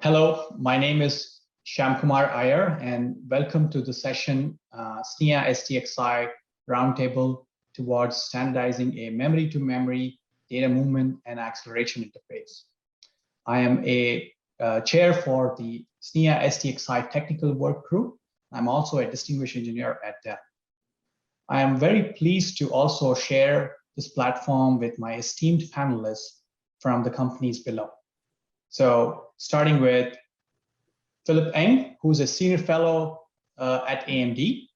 Hello, my name is Shyamkumar Iyer, and welcome to the session SNIA SDXI Roundtable towards standardizing a memory-to-memory data movement and acceleration interface. I am a chair for the SNIA SDXI technical work group. I'm also a distinguished engineer at Dell. I am very pleased to also share this platform with my esteemed panelists from the companies below. So starting with Philip Eng, who's a senior fellow at AMD.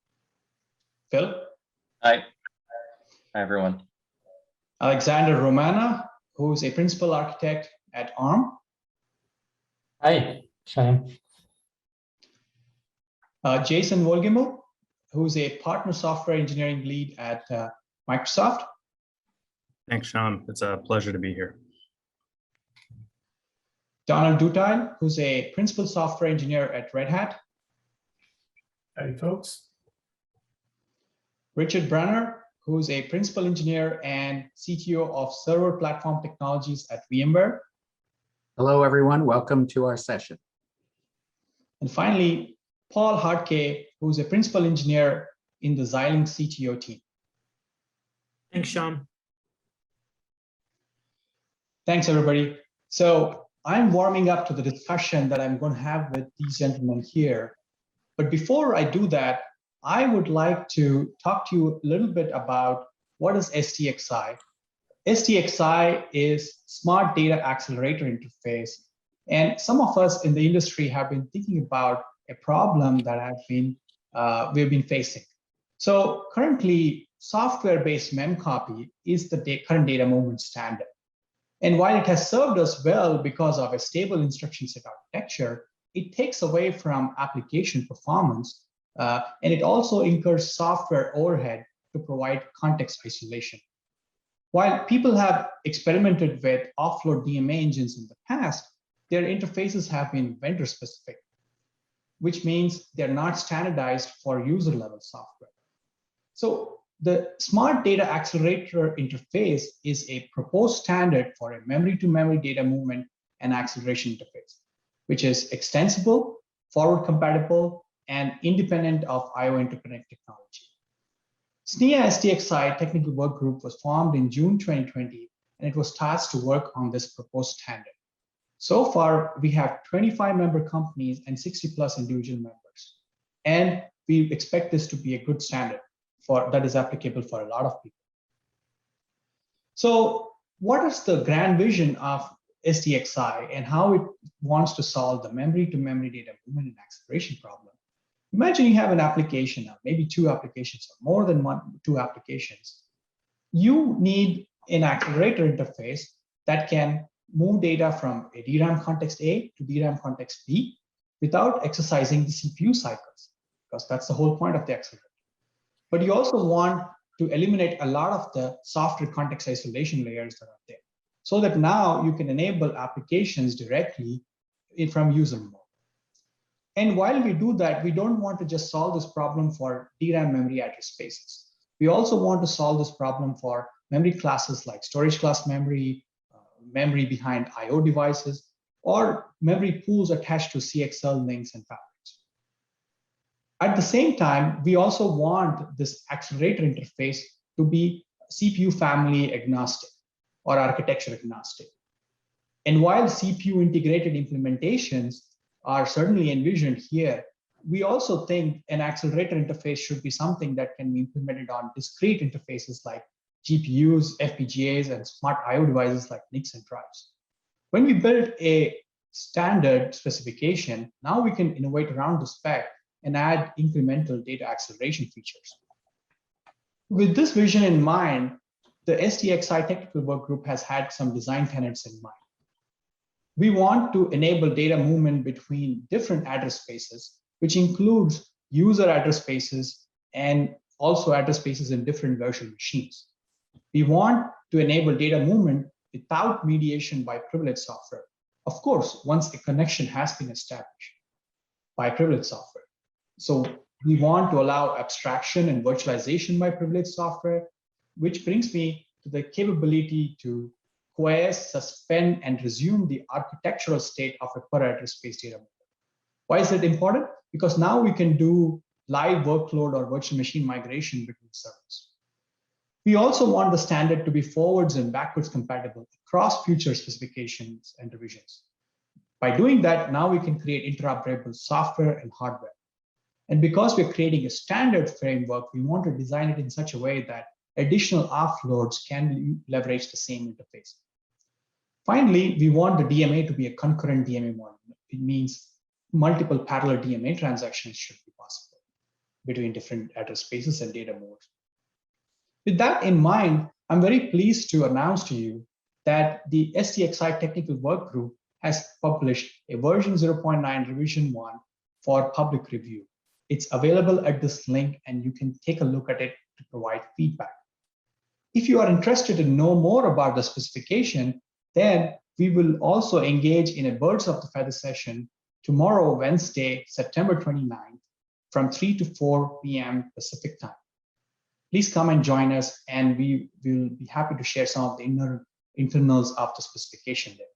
Phil. Hi. Hi, everyone. Alexander Romana, who's a principal architect at ARM. Hi, Shyam. Jason Wolgemel, who's a partner software engineering lead at Microsoft. Thanks, Shyam. It's a pleasure to be here. Donald Dutile, who's a principal software engineer at Red Hat. Hey, folks. Richard Branner, who's a principal engineer and CTO of server platform technologies at VMware. Hello, everyone. Welcome to our session. And finally, Paul Hartke, who's a principal engineer in the Xilinx CTO team. Thanks, Shyam. Thanks, everybody. So I'm warming up to the discussion that I'm going to have with these gentlemen here. But before I do that, I would like to talk to you a little bit about what is SDXI. SDXI is Smart Data Accelerator Interface. And some of us in the industry have been thinking about a problem that we've been facing. So currently, software-based memcpy is the current data movement standard. And while it has served us well because of a stable instruction set architecture, it takes away from application performance, and it also incurs software overhead to provide context isolation. While people have experimented with offload DMA engines in the past, their interfaces have been vendor specific, which means they're not standardized for user level software. So the Smart Data Accelerator Interface is a proposed standard for a memory-to-memory data movement and acceleration interface, which is extensible, forward compatible, and independent of I/O interconnect technology. SNIA SDXI technical work group was formed in June 2020, and it was tasked to work on this proposed standard. So far, we have 25 member companies and 60+ individual members. And we expect this to be a good standard that is applicable for a lot of people. So what is the grand vision of SDXI and how it wants to solve the memory-to-memory data movement and acceleration problem? Imagine you have an application, or maybe two applications, or more than two applications. You need an accelerator interface that can move data from a DRAM context A to DRAM context B without exercising the CPU cycles, because that's the whole point of the accelerator. But you also want to eliminate a lot of the software context isolation layers that are there, so that now you can enable applications directly from user mode. And while we do that, we don't want to just solve this problem for DRAM memory address spaces. We also want to solve this problem for memory classes like storage class memory, memory behind I/O devices, or memory pools attached to CXL links and fabrics. At the same time, we also want this accelerator interface to be CPU family agnostic or architecture agnostic. And while CPU integrated implementations are certainly envisioned here, we also think an accelerator interface should be something that can be implemented on discrete interfaces like GPUs, FPGAs, and smart I/O devices like NICs and drives. When we build a standard specification, now we can innovate around the spec and add incremental data acceleration features. With this vision in mind, the SDXI technical work group has had some design tenets in mind. We want to enable data movement between different address spaces, which includes user address spaces and also address spaces in different virtual machines. We want to enable data movement without mediation by privileged software. Of course, once a connection has been established by privileged software. So we want to allow abstraction and virtualization by privileged software, which brings me to the capability to quiesce, suspend, and resume the architectural state of a per address space data mover. Why is it important? Because now we can do live workload or virtual machine migration between servers. We also want the standard to be forwards and backwards compatible across future specifications and revisions. By doing that, now we can create interoperable software and hardware. And because we're creating a standard framework, we want to design it in such a way that additional offloads can leverage the same interface. Finally, we want the DMA to be a concurrent DMA model. It means multiple parallel DMA transactions should be possible between different address spaces and data modes. With that in mind, I'm very pleased to announce to you that the SDXI technical work group has published a version 0.9 revision 1 for public review. It's available at this link, and you can take a look at it to provide feedback. If you are interested to know more about the specification, then we will also engage in a Birds of the Feather session tomorrow, Wednesday, September 29th, from 3 to 4 p.m. Pacific time. Please come and join us, and we will be happy to share some of the internals of the specification there.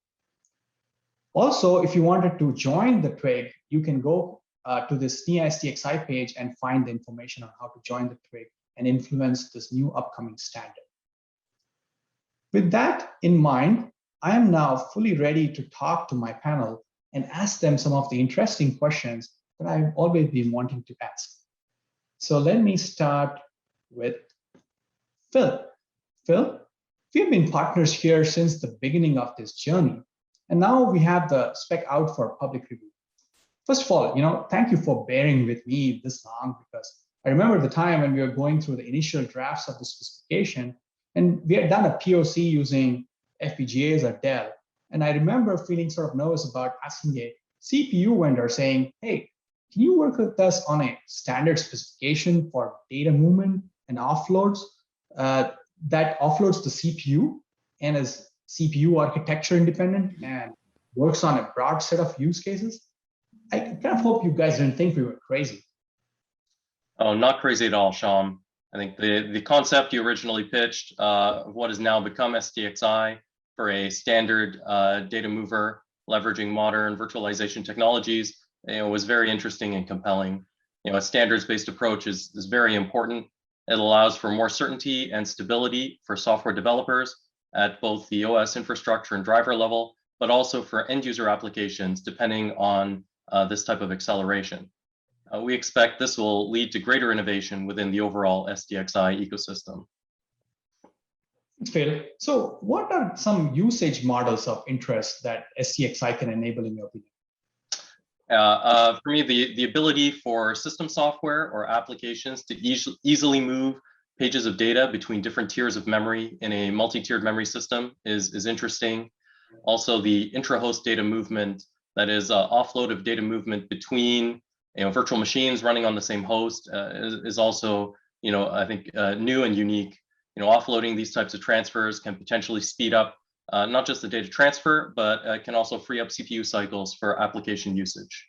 Also, if you wanted to join the TWG, you can go to the SNIA SDXI page and find the information on how to join the TWG and influence this new upcoming standard. With that in mind, I am now fully ready to talk to my panel and ask them some of the interesting questions that I've always been wanting to ask. So let me start with Phil. Phil, we've been partners here since the beginning of this journey, and now we have the spec out for public review. First of all, thank you for bearing with me this long, because I remember the time when we were going through the initial drafts of the specification, and we had done a POC using FPGAs or Dell. And I remember feeling sort of nervous about asking a CPU vendor saying, hey, can you work with us on a standard specification for data movement and offloads that offloads the CPU and is CPU architecture independent and works on a broad set of use cases? I kind of hope you guys didn't think we were crazy. Oh, not crazy at all, Shyam. I think the concept you originally pitched of what has now become SDXI for a standard data mover leveraging modern virtualization technologies, was very interesting and compelling. A standards-based approach is very important. It allows for more certainty and stability for software developers at both the OS infrastructure and driver level, but also for end user applications, depending on this type of acceleration. We expect this will lead to greater innovation within the overall SDXI ecosystem. Thanks, Phil. So what are some usage models of interest that SDXI can enable in your opinion? For me, the ability for system software or applications to easily move pages of data between different tiers of memory in a multi-tiered memory system is interesting. Also, the intra-host data movement, that is offload of data movement between virtual machines running on the same host, is also I think new and unique. Offloading these types of transfers can potentially speed up not just the data transfer, but can also free up CPU cycles for application usage.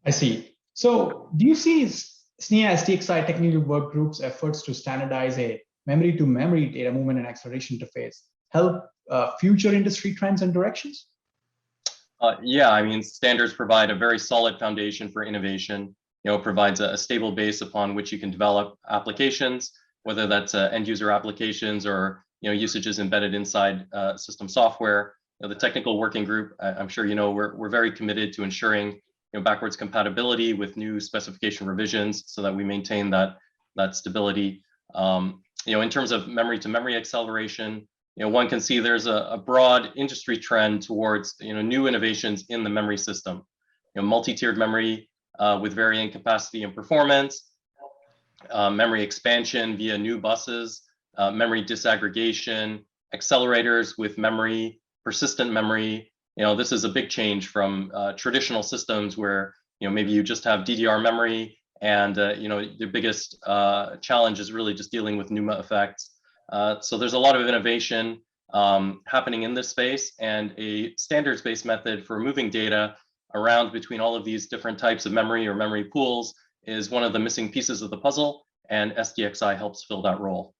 I see. So do you see SNIA SDXI technical work group's efforts to standardize a memory-to-memory data movement and acceleration interface help future industry trends and directions? Yeah, I mean, standards provide a very solid foundation for innovation. It provides a stable base upon which you can develop applications, whether that's end user applications or usages embedded inside system software. The technical working group, I'm sure we're very committed to ensuring backwards compatibility with new specification revisions so that we maintain that stability. In terms of memory-to-memory acceleration, one can see there's a broad industry trend towards new innovations in the memory system. Multi-tiered memory with varying capacity and performance, memory expansion via new buses, memory disaggregation, accelerators with memory, persistent memory. This is a big change from traditional systems where maybe you just have DDR memory and the biggest challenge is really just dealing with NUMA effects. So there's a lot of innovation happening in this space, and a standards-based method for moving data around between all of these different types of memory or memory pools is one of the missing pieces of the puzzle, and SDXI helps fill that role.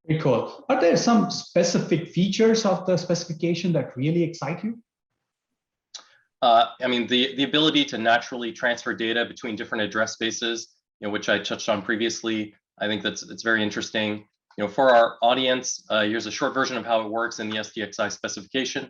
Very cool. Are there some specific features of the specification that really excite you? I mean, the ability to naturally transfer data between different address spaces, which I touched on previously, I think it's very interesting. For our audience, here's a short version of how it works in the SDXI specification.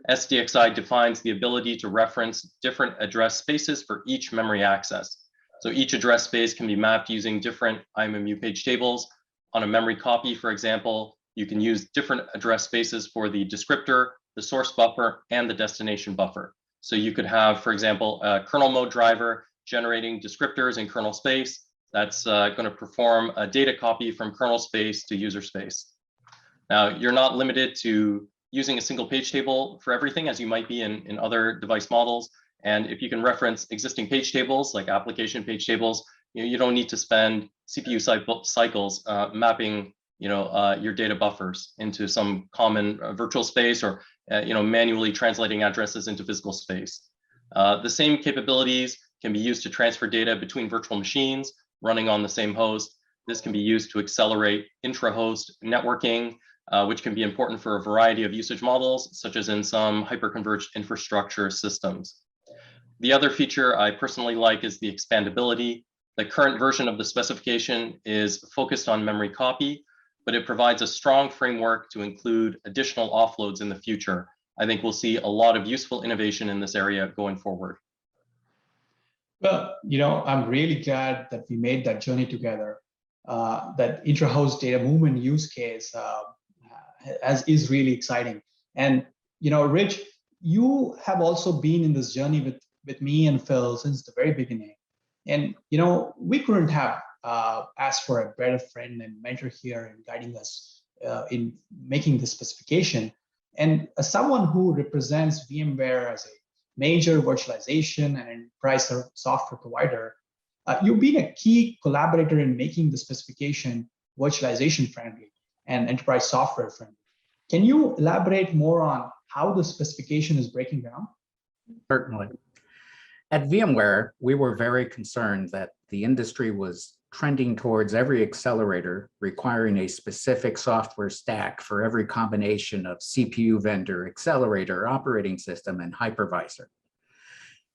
SDXI defines the ability to reference different address spaces for each memory access. So each address space can be mapped using different IMMU page tables. On a memory copy, for example, you can use different address spaces for the descriptor, the source buffer, and the destination buffer. So you could have, for example, a kernel mode driver generating descriptors in kernel space that's going to perform a data copy from kernel space to user space. Now, you're not limited to using a single page table for everything as you might be in other device models. And if you can reference existing page tables like application page tables, you don't need to spend CPU cycles mapping your data buffers into some common virtual space or manually translating addresses into physical space. The same capabilities can be used to transfer data between virtual machines running on the same host. This can be used to accelerate intra-host networking, which can be important for a variety of usage models, such as in some hyperconverged infrastructure systems. The other feature I personally like is the expandability. The current version of the specification is focused on memory copy, but it provides a strong framework to include additional offloads in the future. I think we'll see a lot of useful innovation in this area going forward. Well, I'm really glad that we made that journey together. That intra-host data movement use case is really exciting. And, Rich, you have also been in this journey with me and Phil since the very beginning. And, we couldn't have asked for a better friend and mentor here in guiding us in making this specification. And as someone who represents VMware as a major virtualization and enterprise software provider, you've been a key collaborator in making the specification virtualization friendly and enterprise software friendly. Can you elaborate more on how the specification is breaking down? Certainly. At VMware, we were very concerned that the industry was trending towards every accelerator requiring a specific software stack for every combination of CPU vendor, accelerator, operating system, and hypervisor.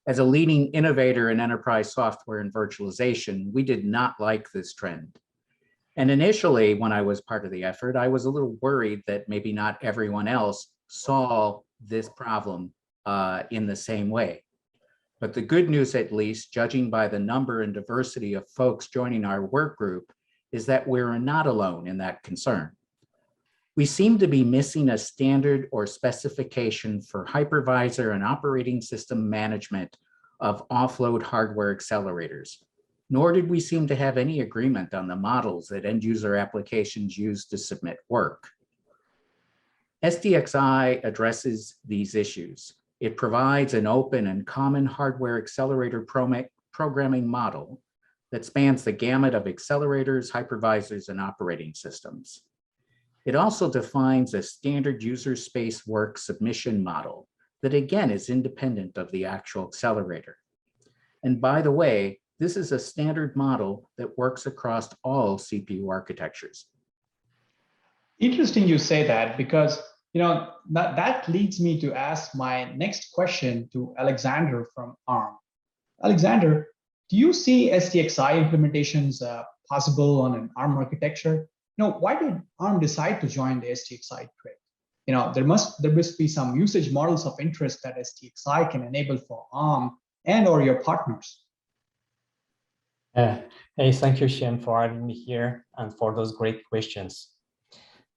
As a leading innovator in enterprise software and virtualization, we did not like this trend. And initially, when I was part of the effort, I was a little worried that maybe not everyone else saw this problem in the same way. But the good news, at least, judging by the number and diversity of folks joining our work group, is that we're not alone in that concern. We seem to be missing a standard or specification for hypervisor and operating system management of offload hardware accelerators, nor did we seem to have any agreement on the models that end user applications use to submit work. SDXI addresses these issues. It provides an open and common hardware accelerator programming model that spans the gamut of accelerators, hypervisors, and operating systems. It also defines a standard user space work submission model that, again, is independent of the actual accelerator. And by the way, this is a standard model that works across all CPU architectures. Interesting you say that, because that leads me to ask my next question to Alexander from ARM. Alexander, do you see SDXI implementations possible on an ARM architecture? Why did ARM decide to join the SDXI TWG? There must be some usage models of interest that SDXI can enable for ARM and/or your partners. Hey, thank you, Shyam, for having me here and for those great questions.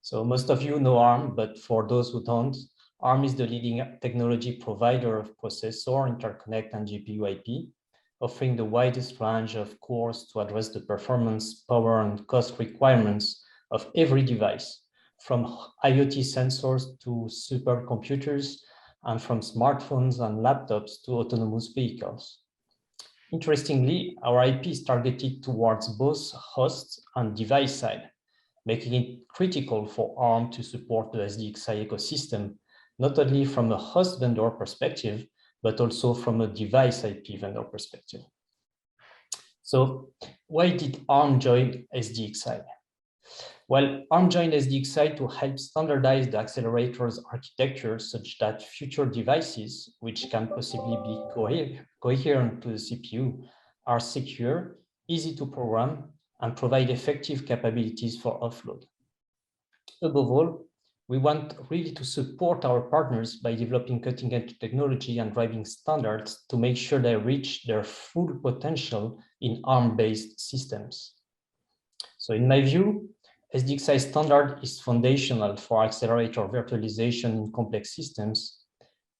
So most of you know ARM, but for those who don't, ARM is the leading technology provider of processor, interconnect, and GPU IP, offering the widest range of cores to address the performance, power, and cost requirements of every device, from IoT sensors to supercomputers, and from smartphones and laptops to autonomous vehicles. Interestingly, our IP is targeted towards both host and device side, making it critical for ARM to support the SDXI ecosystem, not only from a host vendor perspective, but also from a device IP vendor perspective. So why did ARM join SDXI? Well, ARM joined SDXI to help standardize the accelerator's architecture such that future devices, which can possibly be coherent to the CPU, are secure, easy to program, and provide effective capabilities for offload. Above all, we want really to support our partners by developing cutting-edge technology and driving standards to make sure they reach their full potential in ARM-based systems. So in my view, SDXI standard is foundational for accelerator virtualization in complex systems.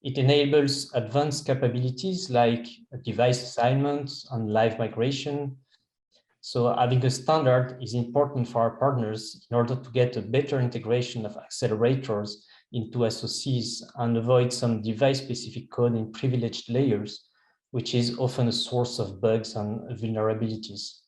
It enables advanced capabilities like device assignments and live migration. So having a standard is important for our partners in order to get a better integration of accelerators into SoCs and avoid some device-specific code in privileged layers, which is often a source of bugs and vulnerabilities.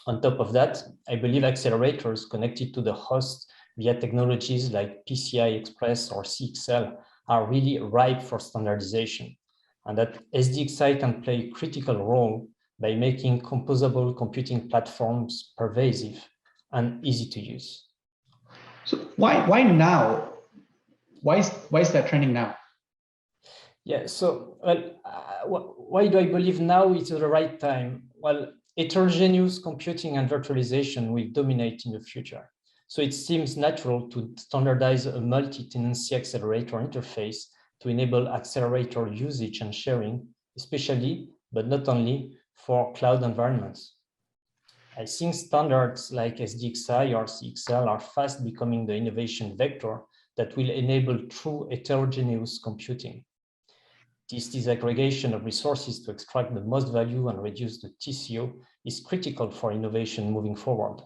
On top of that, I believe accelerators connected to the host via technologies like PCI Express or CXL are really ripe for standardization, and that SDXI can play a critical role by making composable computing platforms pervasive and easy to use. So why now? Why is that trending now? Yeah, so why do I believe now is the right time? Well, heterogeneous computing and virtualization will dominate in the future. So it seems natural to standardize a multi-tenancy accelerator interface to enable accelerator usage and sharing, especially, but not only, for cloud environments. I think standards like SDXI or CXL are fast becoming the innovation vector that will enable true heterogeneous computing. This disaggregation of resources to extract the most value and reduce the TCO is critical for innovation moving forward.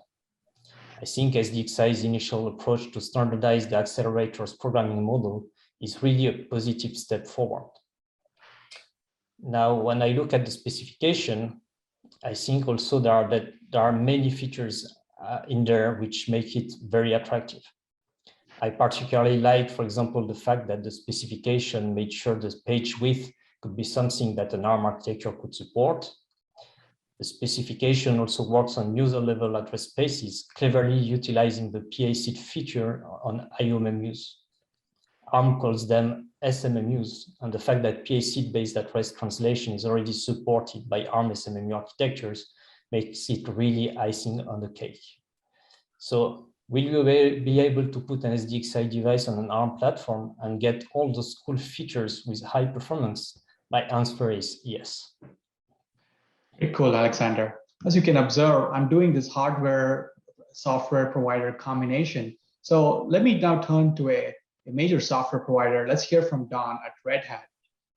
I think SDXI's initial approach to standardize the accelerator's programming model is really a positive step forward. Now, when I look at the specification, I think also there are many features in there which make it very attractive. I particularly like, for example, the fact that the specification made sure the page width could be something that an ARM architecture could support. The specification also works on user-level address spaces, cleverly utilizing the PA-seed feature on IOMMUs. ARM calls them SMMUs, and the fact that PA-seed-based address translation is already supported by ARM SMMU architectures makes it really icing on the cake. So will you be able to put an SDXI device on an ARM platform and get all those cool features with high performance? My answer is yes. Very cool, Alexander. As you can observe, I'm doing this hardware software provider combination. So let me now turn to a major software provider. Let's hear from Don at Red Hat.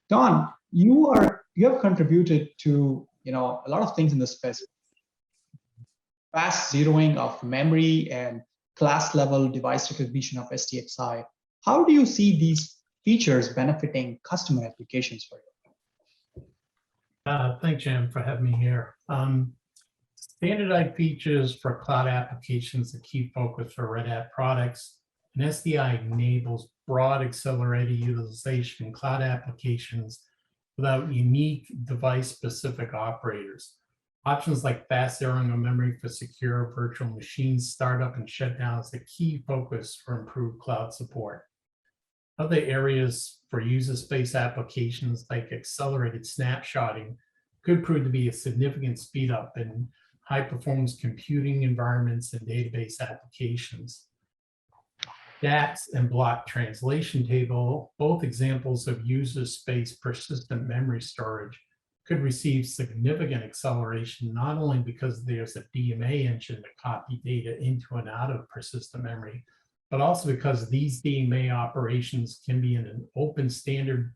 Don, you have contributed to a lot of things in the space. Fast zeroing of memory and class level device recognition of SDXI. How do you see these features benefiting customer applications for you? Thanks, Jim, for having me here. Standardized features for cloud applications, a key focus for Red Hat products. And SDI enables broad accelerated utilization in cloud applications without unique device-specific operators. Options like fast zeroing of memory for secure virtual machines, startup and shutdown is a key focus for improved cloud support. Other areas for user space applications like accelerated snapshotting could prove to be a significant speed up in high performance computing environments and database applications. DAX and block translation table, both examples of user space persistent memory storage, could receive significant acceleration, not only because there's a DMA engine to copy data into and out of persistent memory, but also because these DMA operations can be in an open standard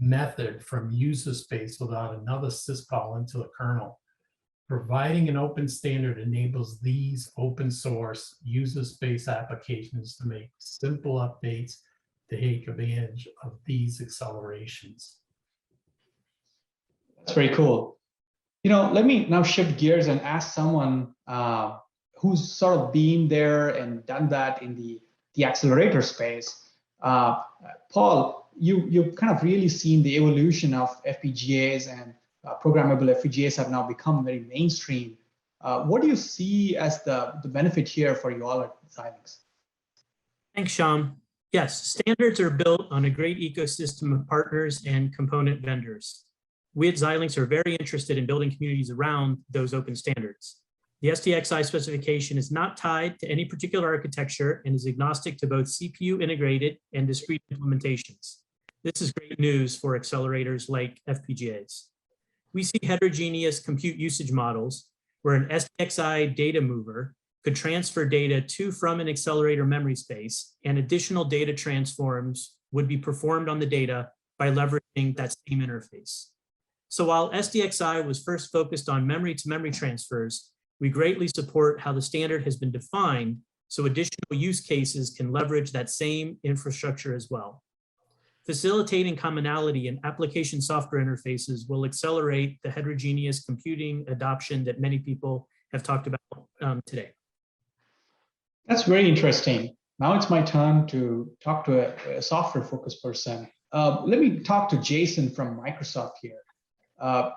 method from user space without another syscall into the kernel. Providing an open standard enables these open source user space applications to make simple updates to take advantage of these accelerations. That's very cool. Let me now shift gears and ask someone who's sort of been there and done that in the accelerator space. Paul, you've kind of really seen the evolution of FPGAs, and programmable FPGAs have now become very mainstream. What do you see as the benefit here for you all at Xilinx? Thanks, Shyam. Yes, standards are built on a great ecosystem of partners and component vendors. We at Xilinx are very interested in building communities around those open standards. The SDXI specification is not tied to any particular architecture and is agnostic to both CPU integrated and discrete implementations. This is great news for accelerators like FPGAs. We see heterogeneous compute usage models where an SDXI data mover could transfer data to from an accelerator memory space, and additional data transforms would be performed on the data by leveraging that same interface. So while SDXI was first focused on memory-to-memory transfers, we greatly support how the standard has been defined so additional use cases can leverage that same infrastructure as well. Facilitating commonality in application software interfaces will accelerate the heterogeneous computing adoption that many people have talked about today. That's very interesting. Now it's my turn to talk to a software-focused person. Let me talk to Jason from Microsoft here.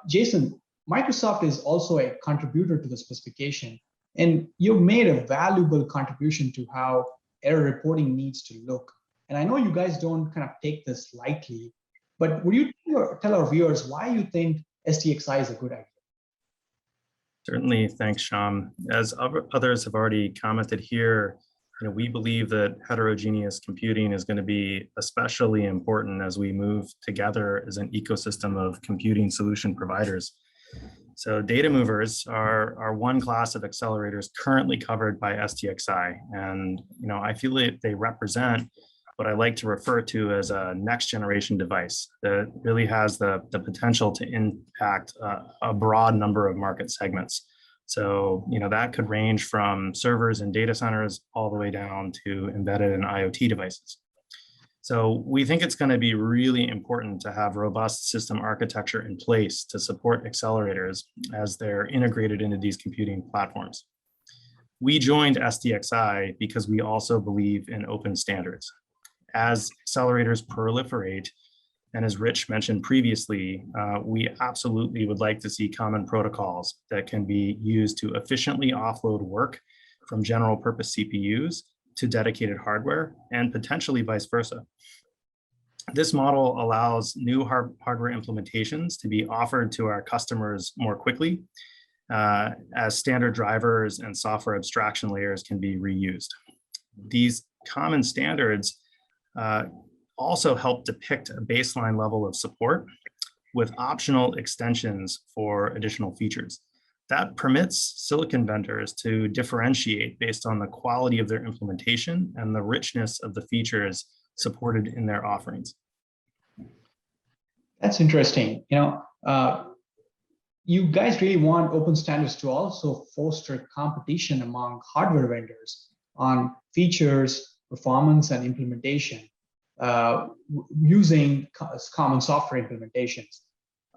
Jason, Microsoft is also a contributor to the specification, and you've made a valuable contribution to how error reporting needs to look. And I know you guys don't kind of take this lightly, but would you tell our viewers why you think SDXI is a good idea? Certainly, thanks, Shyam. As others have already commented here, we believe that heterogeneous computing is going to be especially important as we move together as an ecosystem of computing solution providers. So data movers are one class of accelerators currently covered by SDXI. And I feel that they represent what I like to refer to as a next generation device that really has the potential to impact a broad number of market segments. So, that could range from servers and data centers all the way down to embedded and IoT devices. So we think it's going to be really important to have robust system architecture in place to support accelerators as they're integrated into these computing platforms. We joined SDXI because we also believe in open standards. As accelerators proliferate, and as Rich mentioned previously, we absolutely would like to see common protocols that can be used to efficiently offload work from general purpose CPUs to dedicated hardware, and potentially vice versa. This model allows new hardware implementations to be offered to our customers more quickly, as standard drivers and software abstraction layers can be reused. These common standards also help depict a baseline level of support with optional extensions for additional features. That permits silicon vendors to differentiate based on the quality of their implementation and the richness of the features supported in their offerings. That's interesting. You guys really want open standards to also foster competition among hardware vendors on features, performance, and implementation using common software implementations.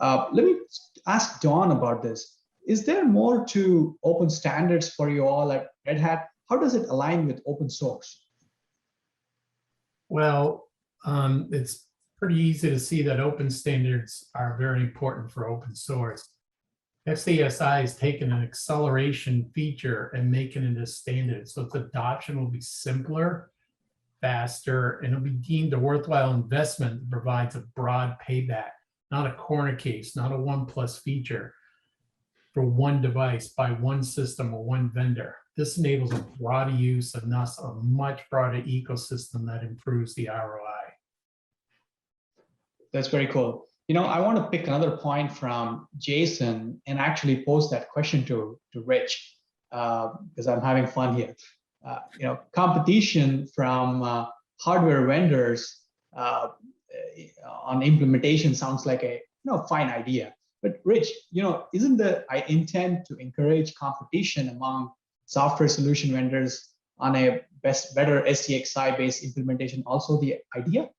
Let me ask Dawn about this. Is there more to open standards for you all at Red Hat? How does it align with open source? Well, it's pretty easy to see that open standards are very important for open source. SDXI has taken an acceleration feature and making it a standard, so its adoption will be simpler, faster, and it'll be deemed a worthwhile investment that provides a broad payback, not a corner case, not a 1+ feature for one device by one system or one vendor. This enables a broader use and thus a much broader ecosystem that improves the ROI. That's very cool. I want to pick another point from Jason and actually pose that question to Rich, because I'm having fun here. Competition from hardware vendors on implementation sounds like a fine idea. But Rich, isn't the intent to encourage competition among software solution vendors on a better SDXI-based implementation also the idea?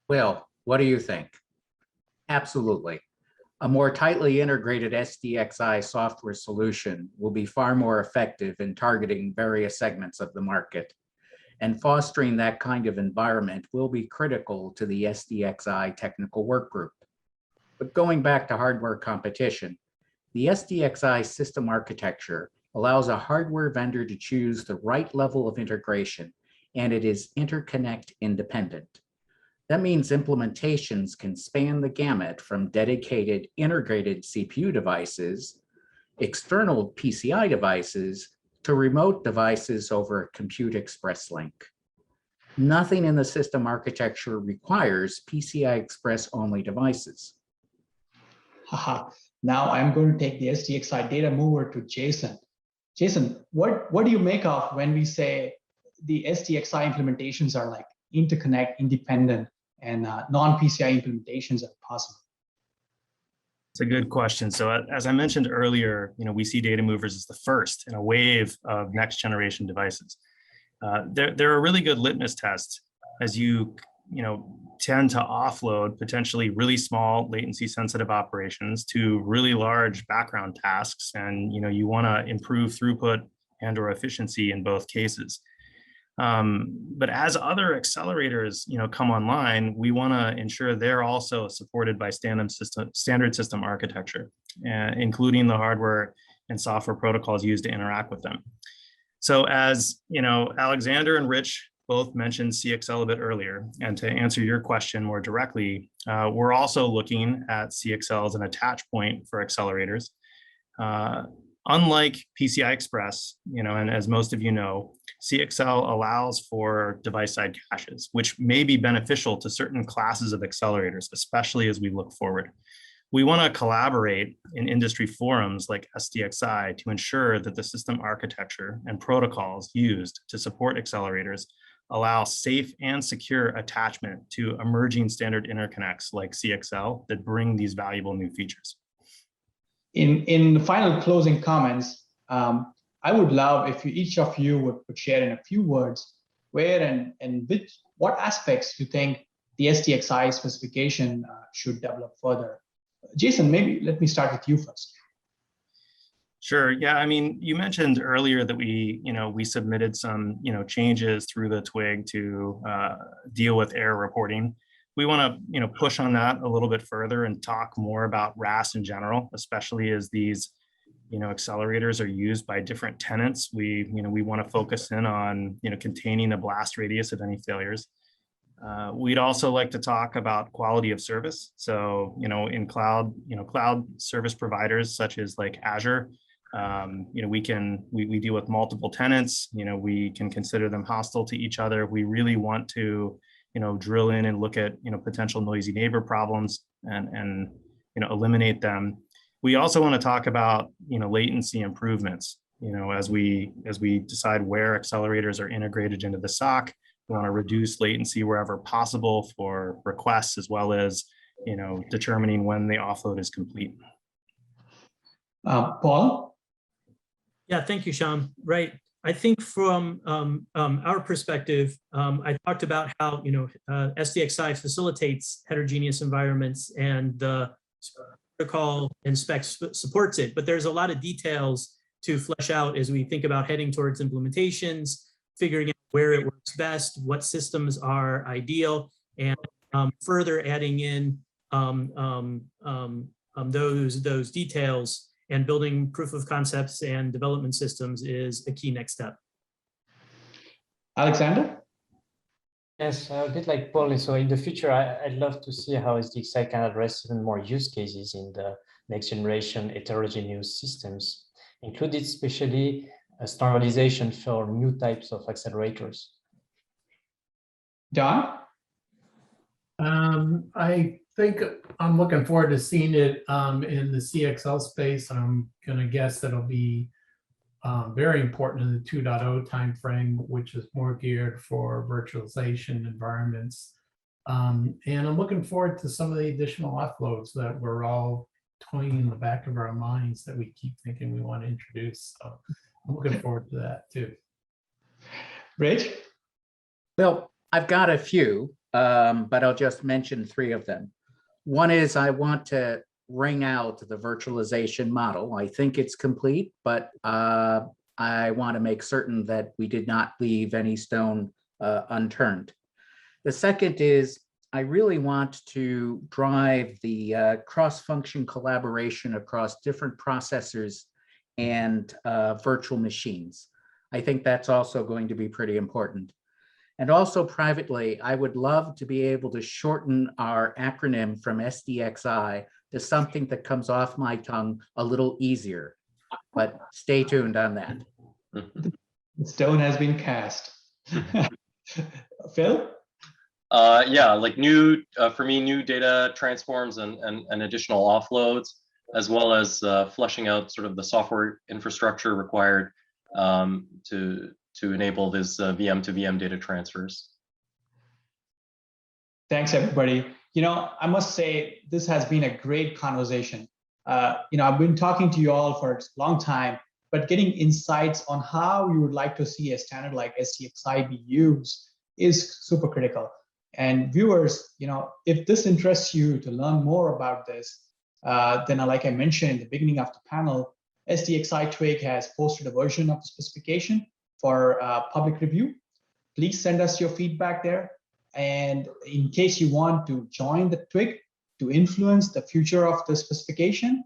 Well, what do you think? Absolutely. A more tightly integrated SDXI software solution will be far more effective in targeting various segments of the market. And fostering that kind of environment will be critical to the SDXI technical work group. But going back to hardware competition, the SDXI system architecture allows a hardware vendor to choose the right level of integration, and it is interconnect independent. That means implementations can span the gamut from dedicated integrated CPU devices, external PCI devices, to remote devices over a Compute Express link. Nothing in the system architecture requires PCI Express only devices. Haha. Now I'm going to take the SDXI data mover to Jason. Jason, what do you make of when we say the SDXI implementations are like interconnect independent and non-PCI implementations are possible? It's a good question. So as I mentioned earlier, we see data movers as the first in a wave of next generation devices. They're a really good litmus test as you tend to offload potentially really small latency sensitive operations to really large background tasks, and you want to improve throughput and or efficiency in both cases. But as other accelerators come online, we want to ensure they're also supported by standard system architecture, including the hardware and software protocols used to interact with them. So as Alexander and Rich both mentioned CXL a bit earlier, and to answer your question more directly, we're also looking at CXL as an attach point for accelerators. Unlike PCI Express, and as most of you know, CXL allows for device-side caches, which may be beneficial to certain classes of accelerators, especially as we look forward. We want to collaborate in industry forums like SDXI to ensure that the system architecture and protocols used to support accelerators allow safe and secure attachment to emerging standard interconnects like CXL that bring these valuable new features. In the final closing comments, I would love if each of you would share in a few words where and what aspects you think the SDXI specification should develop further. Jason, maybe let me start with you first. Sure. Yeah. I mean, you mentioned earlier that we submitted some, changes through the TWG to deal with error reporting. We want to, push on that a little bit further and talk more about RAS in general, especially as these, accelerators are used by different tenants. We want to focus in on, containing the blast radius of any failures. We'd also like to talk about quality of service. So, in cloud, cloud service providers such as like Azure, we deal with multiple tenants. We can consider them hostile to each other. We really want to, drill in and look at, potential noisy neighbor problems and eliminate them. We also want to talk about, latency improvements. As we decide where accelerators are integrated into the SOC, we want to reduce latency wherever possible for requests, as well as, determining when the offload is complete. Paul? Yeah, thank you, Shyam. Right. I think from our perspective, I talked about how SDXI facilitates heterogeneous environments and the protocol and specs supports it, but there's a lot of details to flesh out as we think about heading towards implementations, figuring out where it works best, what systems are ideal, and further adding in those details. And building proof of concepts and development systems is a key next step. Alexander? Yes, a bit like Paul. So in the future, I'd love to see how SDXI can address even more use cases in the next generation heterogeneous systems, including especially a standardization for new types of accelerators. Don? I think I'm looking forward to seeing it in the CXL space. I'm going to guess that'll be very important in the 2.0 timeframe, which is more geared for virtualization environments. And I'm looking forward to some of the additional offloads that we're all toying in the back of our minds that we keep thinking we want to introduce. So I'm looking forward to that too. Rich? Well, I've got a few, but I'll just mention 3 of them. One is I want to ring out the virtualization model. I think it's complete, but I want to make certain that we did not leave any stone unturned. The second is I really want to drive the cross-function collaboration across different processors and virtual machines. I think that's also going to be pretty important. And also privately, I would love to be able to shorten our acronym from SDXI to something that comes off my tongue a little easier, but stay tuned on that. The stone has been cast. Phil? Yeah, like for me, new data transforms and additional offloads, as well as fleshing out sort of the software infrastructure required to enable this VM to VM data transfers. Thanks, everybody. I must say this has been a great conversation. I've been talking to you all for a long time, but getting insights on how you would like to see a standard like SDXI be used is super critical. And viewers, if this interests you to learn more about this, then like I mentioned in the beginning of the panel, SDXI TWG has posted a version of the specification for public review. Please send us your feedback there. And in case you want to join the TWG to influence the future of the specification,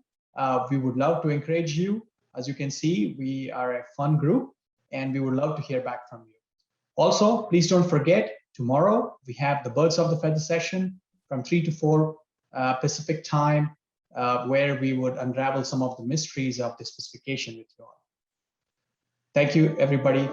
we would love to encourage you. As you can see, we are a fun group and we would love to hear back from you. Also, please don't forget, tomorrow we have the Birds of the Feather session from 3 to 4 Pacific time, where we would unravel some of the mysteries of the specification with you all. Thank you, everybody.